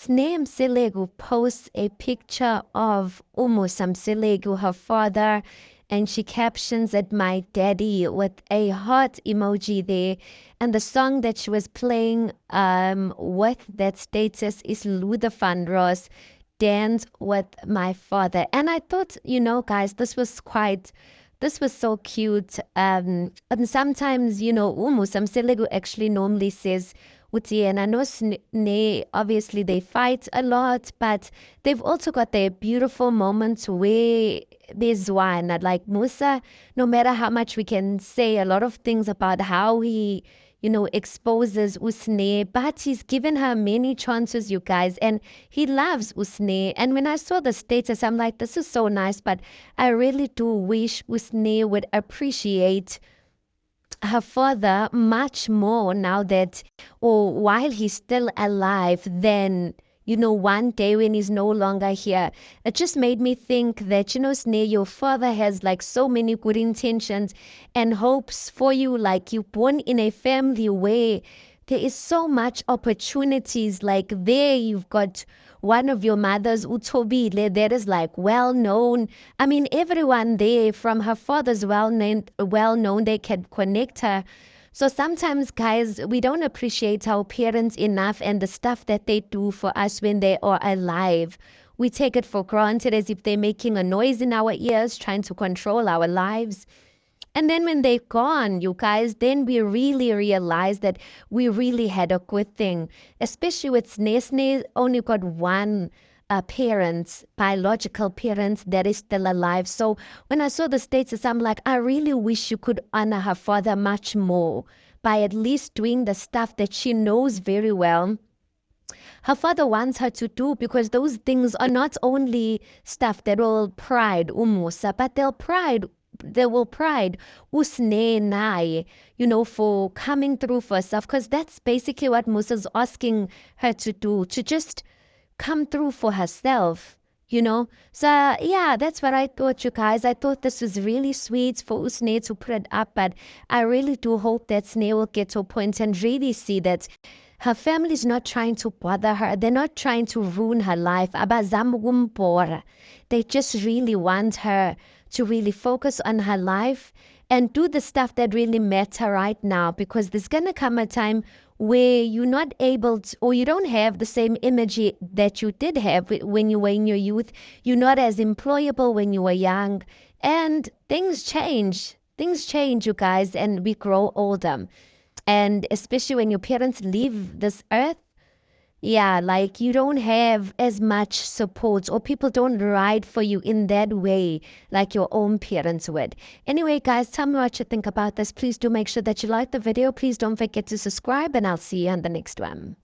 Mseleku posts a picture of Musa Mseleku, her father, and she captions it, "My daddy," with a heart emoji there. And the song that she was playing with that status is Luther Vandross, "Dance with My Father." And I thought, guys, this was so cute. And sometimes, Musa Mseleku actually normally says, Uti and I know obviously they fight a lot, but they've also got their beautiful moments where there's one. Like Musa, no matter how much we can say a lot of things about how he, exposes Usne, but he's given her many chances, you guys, and he loves Usne. And when I saw the status, I'm like, this is so nice, but I really do wish Usne would appreciate her father much more now that, or while he's still alive, then one day when he's no longer here. It just made me think that, Sneh, your father has like so many good intentions and hopes for you. Like, you're born in a family where there is so much opportunities. Like, there you've got one of your mothers, Utobile, that is like well known. I mean, everyone there from her father's well known, they can connect her. So sometimes, guys, we don't appreciate our parents enough and the stuff that they do for us when they are alive. We take it for granted as if they're making a noise in our ears, trying to control our lives. And then when they're gone, you guys, then we really realize that we really had a good thing. Especially with Snesne, only got one parents, biological parents that is still alive. So when I saw the status, I'm like, I really wish you could honor her father much more by at least doing the stuff that she knows very well her father wants her to do, because those things are not only stuff that will pride Umusa, but they will pride Usne Nai, for coming through for herself, because that's basically what Musa's asking her to do, to just come through for herself. So yeah, that's what I thought, you guys. I thought this was really sweet for Usne to put it up, but I really do hope that Sne will get to a point and really see that her family's not trying to bother her. They're not trying to ruin her life. Abazama ukumpora. They just really want her to really focus on her life and do the stuff that really matter right now, because there's going to come a time where you're not able to, or you don't have the same energy that you did have when you were in your youth. You're not as employable when you were young, and things change. Things change, you guys, and we grow older. And especially when your parents leave this earth, yeah, like you don't have as much support, or people don't ride for you in that way like your own parents would. Anyway, guys, tell me what you think about this. Please do make sure that you like the video. Please don't forget to subscribe, and I'll see you on the next one.